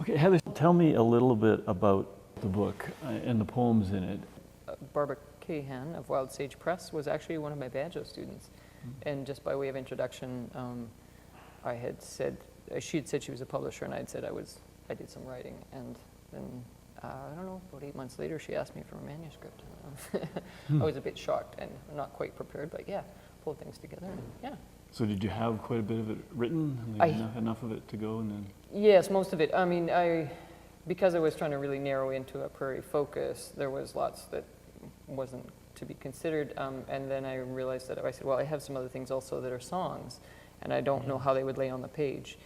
Okay, Heather, tell me a little bit about the book and the poems in it. Barbara Cahan of Wild Sage Press was actually one of my banjo students. And just by way of introduction, I had said, she had said she was a publisher, and I had said I did some writing. And then, I don't know, about 8 months later, she asked me for a manuscript. I was a bit shocked and not quite prepared, but yeah, pulled things together, and yeah. So did you have quite a bit of it written? Enough of it to go, and then? Yes, most of it. I mean, because I was trying to really narrow into a prairie focus, there was lots that wasn't to be considered. And then I realized that I said, well, I have some other things also that are songs, and I don't know how they would lay on the page.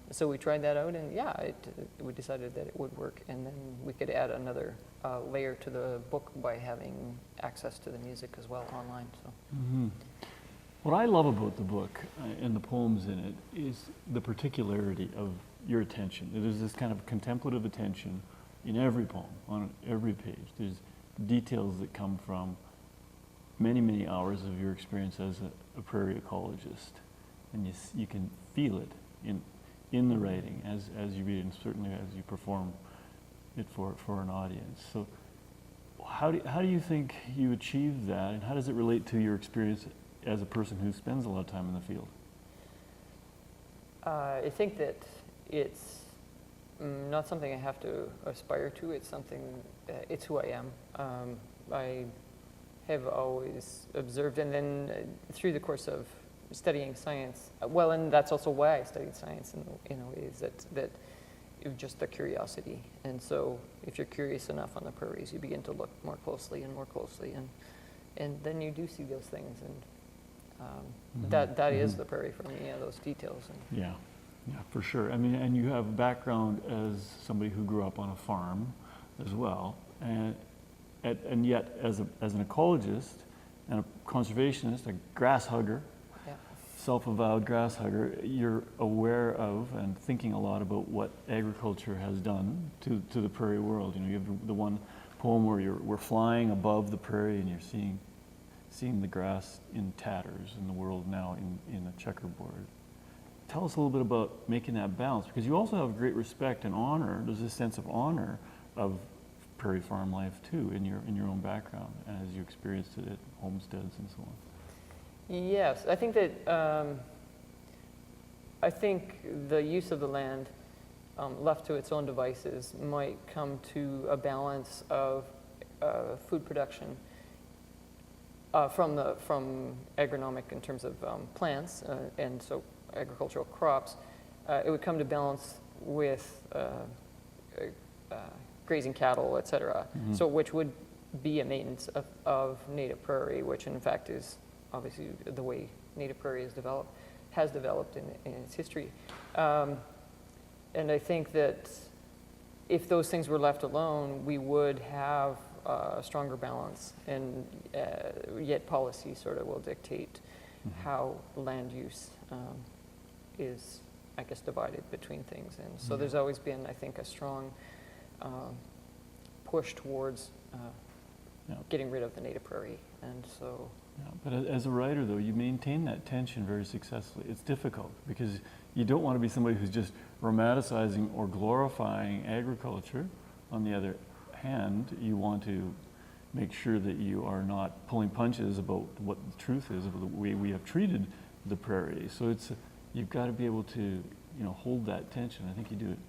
So we tried that out, and yeah, we decided that it would work, and then we could add another layer to the book by having access to the music as well online. So. Mm-hmm. What I love about the book and the poems in it is the particularity of your attention. There's this kind of contemplative attention in every poem, on every page. There's details that come from many, many hours of your experience as a prairie ecologist. And you can feel it in the writing as you read it, and certainly as you perform it for an audience. So how do you think you achieve that, and how does it relate to your experience as a person who spends a lot of time in the field? I think that it's not something I have to aspire to. It's something, it's who I am. I have always observed, and then through the course of studying science, well, and that's also why I studied science in a way, is that it was just the curiosity. And so if you're curious enough on the prairies, you begin to look more closely, and then you do see those things, and that is the prairie for me, those details. Yeah, for sure. I mean, and you have a background as somebody who grew up on a farm as well, and yet as an ecologist and a conservationist, a grass hugger, self-avowed grass hugger, you're aware of and thinking a lot about what agriculture has done to the prairie world. You know, you have the one poem where we're flying above the prairie and you're seeing the grass in tatters in the world now in a checkerboard. Tell us a little bit about making that balance, because you also have great respect and honor. There's this sense of honor of prairie farm life too in your own background as you experienced it at homesteads and so on. Yes, I think that the use of the land left to its own devices might come to a balance of food production from agronomic in terms of plants and so agricultural crops. It would come to balance with grazing cattle, et cetera. Mm-hmm. So which would be a maintenance of native prairie, which in fact is obviously the way native prairie has developed in its history. And I think that if those things were left alone, we would have a stronger balance, and yet policy sort of will dictate how land use is, I guess, divided between things. And so there's always been, I think, a strong push towards getting rid of the native prairie. And so. Yeah, but as a writer, though, you maintain that tension very successfully. It's difficult because you don't want to be somebody who's just romanticizing or glorifying agriculture. On the other hand, you want to make sure that you are not pulling punches about what the truth is of the way we have treated the prairie. So you've got to be able to, hold that tension. I think you do it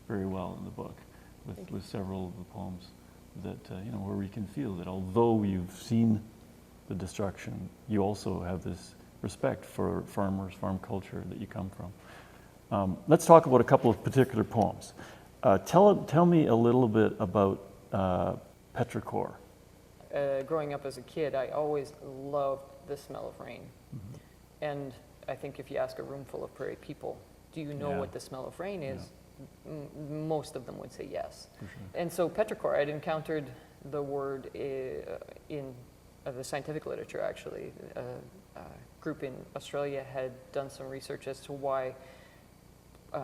very well in the book with several of the poems that where we can feel that although you've seen the destruction, you also have this respect for farmers, farm culture that you come from. Let's talk about a couple of particular poems. Tell me a little bit about petrichor. Growing up as a kid, I always loved the smell of rain. Mm-hmm. And I think if you ask a room full of prairie people, do you know what the smell of rain is? Yeah. Most of them would say yes. For sure. And so petrichor, I'd encountered the word in the scientific literature, actually. A group in Australia had done some research as to why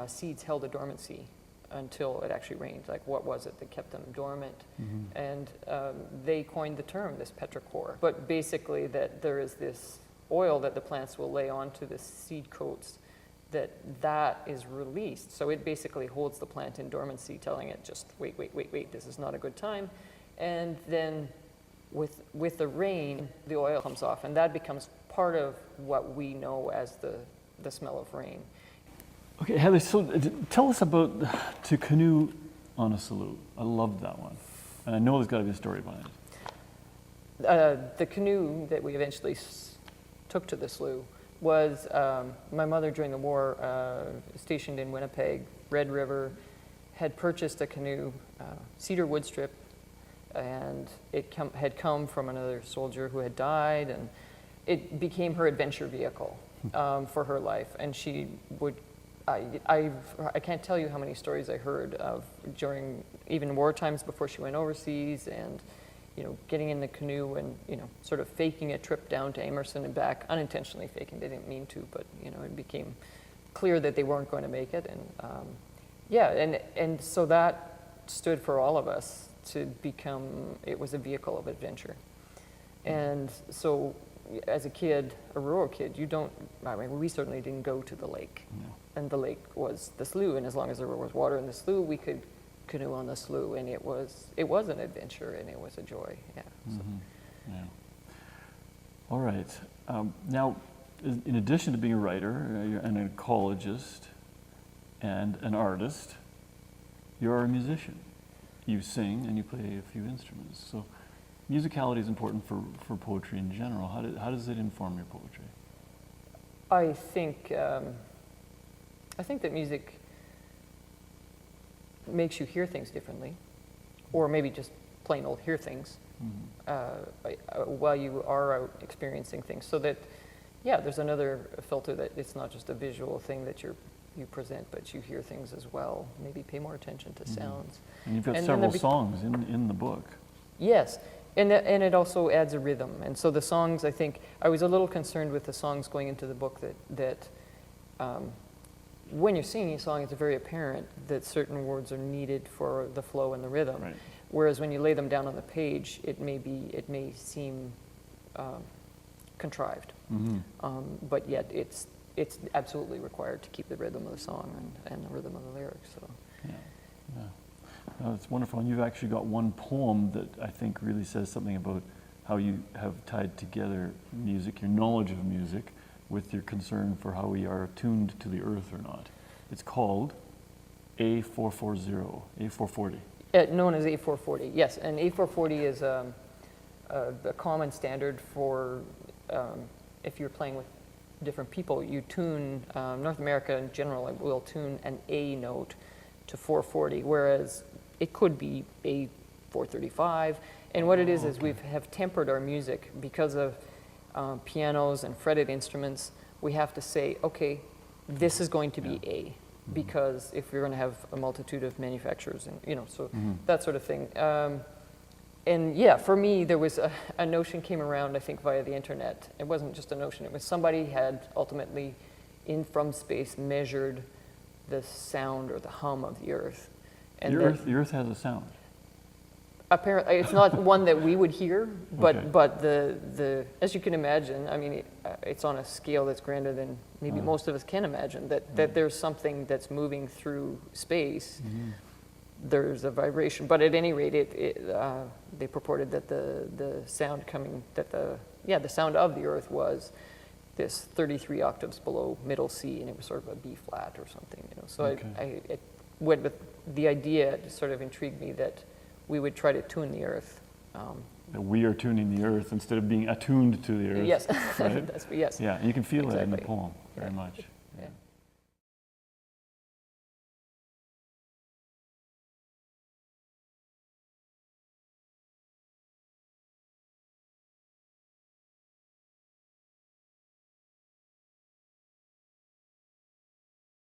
seeds held a dormancy until it actually rained. Like, what was it that kept them dormant? Mm-hmm. And they coined the term, this petrichor. But basically that there is this oil that the plants will lay onto the seed coats that is released. So it basically holds the plant in dormancy, telling it just wait, this is not a good time. And then with the rain, the oil comes off, and that becomes part of what we know as the smell of rain. Okay, Heather, so tell us about To Canoe on a Slough. I loved that one. And I know there's got to be a story behind it. The canoe that we eventually took to the slough was my mother during the war, stationed in Winnipeg, Red River, had purchased a canoe, cedar wood strip, and it had come from another soldier who had died, and it became her adventure vehicle for her life. And she would, I can't tell you how many stories I heard of during even war times before she went overseas, and getting in the canoe and, sort of faking a trip down to Emerson and back, unintentionally faking, they didn't mean to, but, it became clear that they weren't going to make it. And and so that stood for all of us to become, it was a vehicle of adventure. And so as a kid, a rural kid, we certainly didn't go to the lake. No. And the lake was the slough, and as long as there was water in the slough, we could canoe on the slough, and it was an adventure, and it was a joy. Yeah. Yeah. All right. Now, in addition to being a writer, you're an ecologist and an artist, you're a musician. You sing and you play a few instruments. So musicality is important for poetry in general. How does it inform your poetry? I think that music makes you hear things differently, or maybe just plain old hear things while you are out experiencing things. So that, there's another filter, that it's not just a visual thing that you present, but you hear things as well. Maybe pay more attention to sounds. And you've got several songs in the book. Yes, and it also adds a rhythm. And so the songs, I think, I was a little concerned with the songs going into the book that when you're singing a song, it's very apparent that certain words are needed for the flow and the rhythm. Right. Whereas when you lay them down on the page, it may seem contrived. But yet it's absolutely required to keep the rhythm of the song and the rhythm of the lyrics. So. Yeah. It's wonderful. And you've actually got one poem that I think really says something about how you have tied together music, your knowledge of music, with your concern for how we are attuned to the earth or not. It's called A440, A440. Known as A440, yes. And A440 is a common standard for if you're playing with different people. You tune, North America in general will tune an A note to 440, whereas it could be A435. And what it is we have tempered our music because of pianos and fretted instruments. We have to say, okay, this is going to be A, because if you're going to have a multitude of manufacturers, and that sort of thing. And for me, there was a notion came around, I think, via the internet. It wasn't just a notion. It was somebody had ultimately, from space, measured the sound or the hum of the earth. And the earth has a sound. Apparently, it's not one that we would hear, but the as you can imagine, I mean, it's on a scale that's grander than maybe most of us can imagine. That there's something that's moving through space. There's a vibration, but at any rate, they purported that the sound the sound of the earth was this 33 octaves below middle C, and it was sort of a B flat or something. So it went with the idea. It sort of intrigued me that we would try to tune the earth. That we are tuning the earth instead of being attuned to the earth. Yes, right? yes. Yeah, and you can feel that in the Exactly. poem very much.